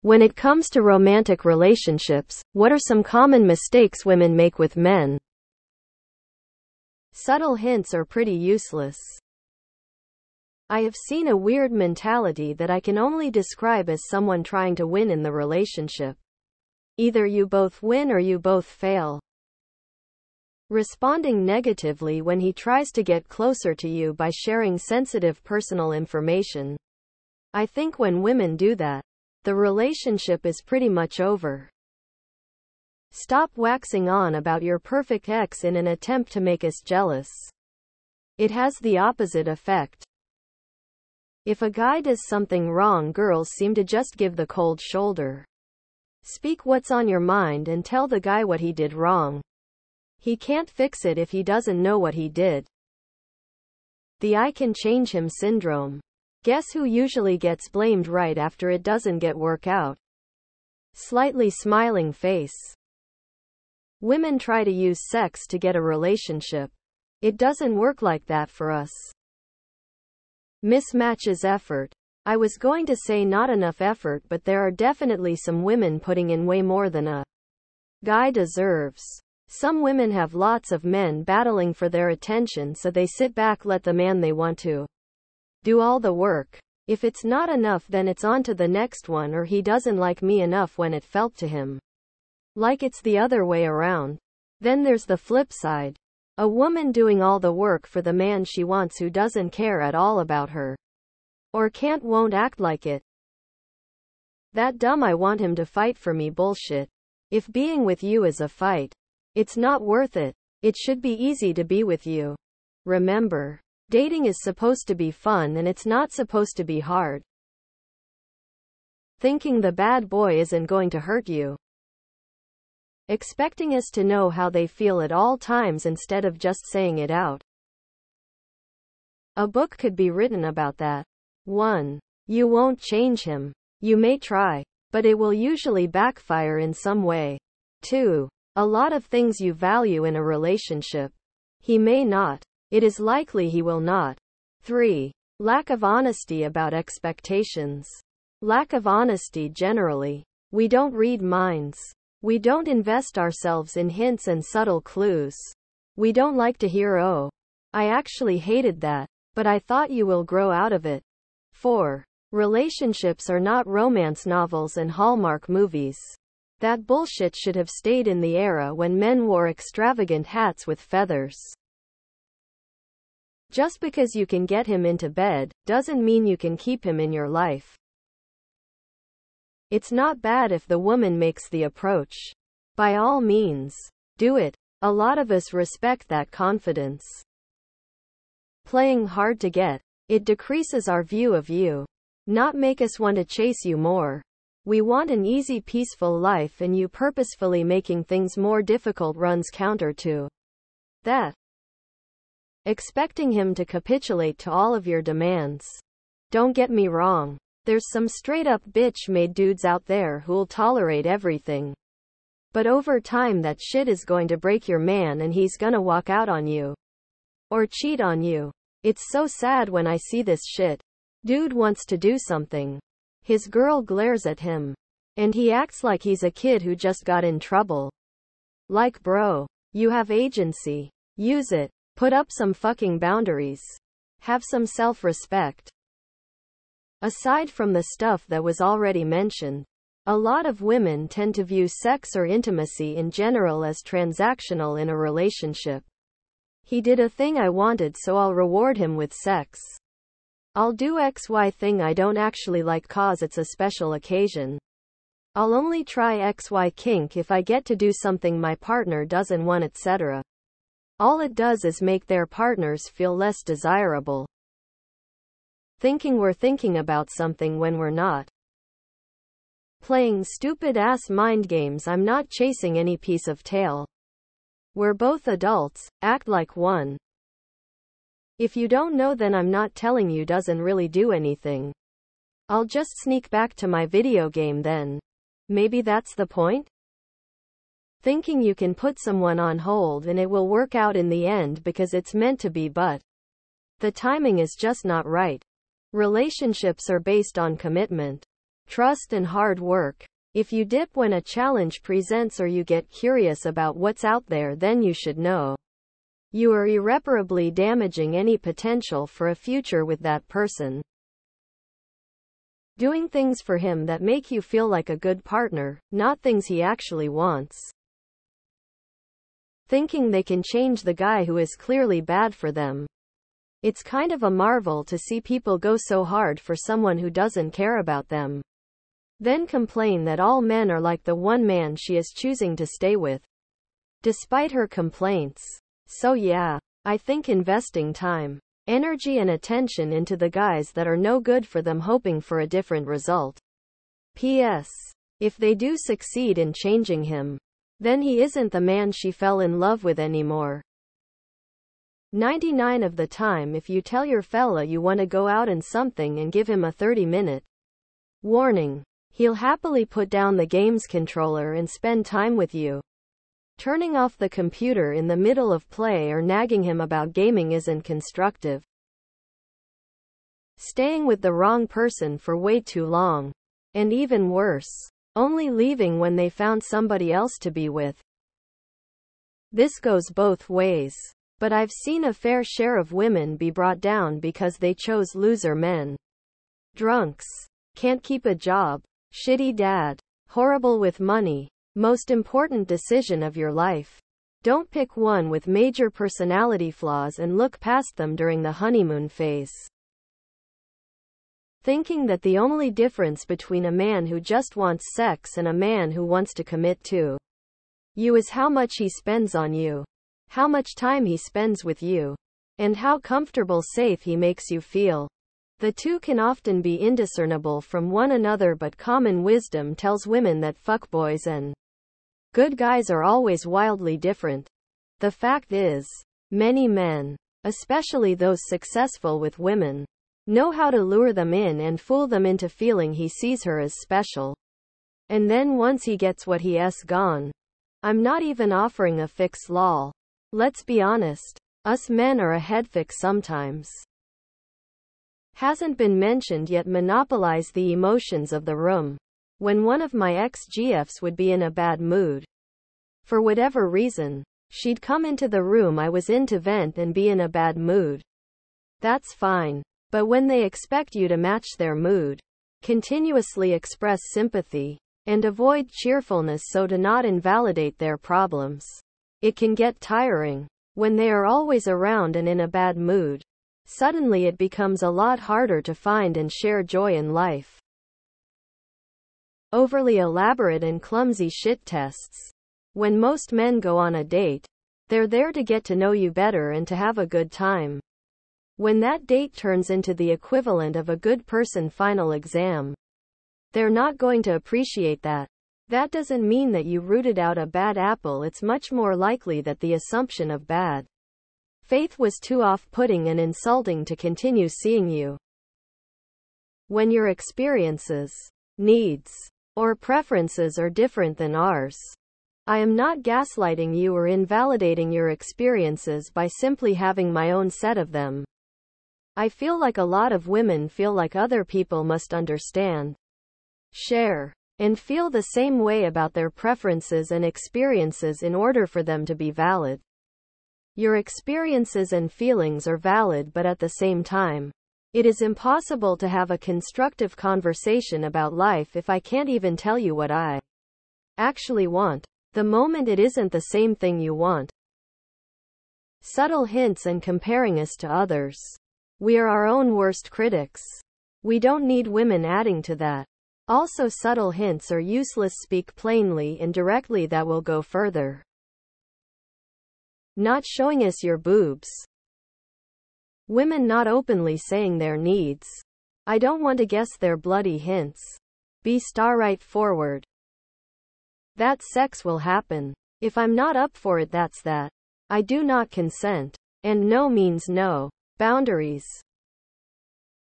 When it comes to romantic relationships, what are some common mistakes women make with men? Subtle hints are pretty useless. I have seen a weird mentality that I can only describe as someone trying to win in the relationship. Either you both win or you both fail. Responding negatively when he tries to get closer to you by sharing sensitive personal information. I think when women do that, the relationship is pretty much over. Stop waxing on about your perfect ex in an attempt to make us jealous. It has the opposite effect. If a guy does something wrong, girls seem to just give the cold shoulder. Speak what's on your mind and tell the guy what he did wrong. He can't fix it if he doesn't know what he did. The I can change him syndrome. Guess who usually gets blamed right after it doesn't work out? Slightly smiling face. Women try to use sex to get a relationship. It doesn't work like that for us. Mismatches effort. I was going to say not enough effort, but there are definitely some women putting in way more than a guy deserves. Some women have lots of men battling for their attention, so they sit back, let the man they want to do all the work. If it's not enough, then it's on to the next one, or he doesn't like me enough when it felt to him like it's the other way around. Then there's the flip side. A woman doing all the work for the man she wants who doesn't care at all about her. Or won't act like it. That dumb I want him to fight for me bullshit. If being with you is a fight, it's not worth it. It should be easy to be with you. Remember, dating is supposed to be fun and it's not supposed to be hard. Thinking the bad boy isn't going to hurt you. Expecting us to know how they feel at all times instead of just saying it out. A book could be written about that. 1. You won't change him. You may try, but it will usually backfire in some way. 2. A lot of things you value in a relationship. He may not. It is likely he will not. 3. Lack of honesty about expectations. Lack of honesty generally. We don't read minds. We don't invest ourselves in hints and subtle clues. We don't like to hear, oh, I actually hated that, but I thought you will grow out of it. 4. Relationships are not romance novels and Hallmark movies. That bullshit should have stayed in the era when men wore extravagant hats with feathers. Just because you can get him into bed, doesn't mean you can keep him in your life. It's not bad if the woman makes the approach. By all means, do it. A lot of us respect that confidence. Playing hard to get. It decreases our view of you. Not make us want to chase you more. We want an easy, peaceful life, and you purposefully making things more difficult runs counter to that. Expecting him to capitulate to all of your demands. Don't get me wrong. There's some straight-up bitch-made dudes out there who'll tolerate everything. But over time that shit is going to break your man and he's gonna walk out on you. Or cheat on you. It's so sad when I see this shit. Dude wants to do something. His girl glares at him. And he acts like he's a kid who just got in trouble. Like, bro, you have agency. Use it. Put up some fucking boundaries. Have some self-respect. Aside from the stuff that was already mentioned, a lot of women tend to view sex or intimacy in general as transactional in a relationship. He did a thing I wanted, so I'll reward him with sex. I'll do XY thing I don't actually like cause it's a special occasion. I'll only try XY kink if I get to do something my partner doesn't want, etc. All it does is make their partners feel less desirable. Thinking we're thinking about something when we're not. Playing stupid-ass mind games. I'm not chasing any piece of tail. We're both adults, act like one. If you don't know, then I'm not telling you doesn't really do anything. I'll just sneak back to my video game then. Maybe that's the point? Thinking you can put someone on hold and it will work out in the end because it's meant to be, but the timing is just not right. Relationships are based on commitment. trust and hard work. If you dip when a challenge presents or you get curious about what's out there, then you should know you are irreparably damaging any potential for a future with that person. Doing things for him that make you feel like a good partner, not things he actually wants. Thinking they can change the guy who is clearly bad for them. It's kind of a marvel to see people go so hard for someone who doesn't care about them. Then complain that all men are like the one man she is choosing to stay with, despite her complaints. So yeah, I think investing time, energy and attention into the guys that are no good for them, hoping for a different result. P.S. If they do succeed in changing him, then he isn't the man she fell in love with anymore. 99 of the time, if you tell your fella you want to go out and something and give him a 30-minute warning, he'll happily put down the game's controller and spend time with you. Turning off the computer in the middle of play or nagging him about gaming isn't constructive. Staying with the wrong person for way too long. And even worse, only leaving when they found somebody else to be with. This goes both ways. But I've seen a fair share of women be brought down because they chose loser men. Drunks. Can't keep a job. Shitty dad. Horrible with money. Most important decision of your life. Don't pick one with major personality flaws and look past them during the honeymoon phase. Thinking that the only difference between a man who just wants sex and a man who wants to commit to you is how much he spends on you, how much time he spends with you, and how comfortable, safe he makes you feel. The two can often be indiscernible from one another, but common wisdom tells women that fuckboys and good guys are always wildly different. The fact is, many men, especially those successful with women, know how to lure them in and fool them into feeling he sees her as special. And then once he gets what he's gone. I'm not even offering a fix, lol. Let's be honest. Us men are a head fix sometimes. Hasn't been mentioned yet, monopolize the emotions of the room. When one of my ex-GFs would be in a bad mood, for whatever reason, she'd come into the room I was in to vent and be in a bad mood. That's fine. But when they expect you to match their mood, continuously express sympathy, and avoid cheerfulness so to not invalidate their problems, it can get tiring. When they are always around and in a bad mood, suddenly it becomes a lot harder to find and share joy in life. Overly elaborate and clumsy shit tests. When most men go on a date, they're there to get to know you better and to have a good time. When that date turns into the equivalent of a good person final exam, they're not going to appreciate that. That doesn't mean that you rooted out a bad apple. It's much more likely that the assumption of bad faith was too off-putting and insulting to continue seeing you. When your experiences, needs, or preferences are different than ours, I am not gaslighting you or invalidating your experiences by simply having my own set of them. I feel like a lot of women feel like other people must understand, share, and feel the same way about their preferences and experiences in order for them to be valid. Your experiences and feelings are valid, but at the same time, it is impossible to have a constructive conversation about life if I can't even tell you what I actually want, the moment it isn't the same thing you want. Subtle hints and comparing us to others. We are our own worst critics. We don't need women adding to that. Also, subtle hints are useless. Speak plainly and directly, that will go further. Not showing us your boobs. Women not openly saying their needs. I don't want to guess their bloody hints. Be right forward. That sex will happen. If I'm not up for it, that's that. I do not consent. And no means no. Boundaries.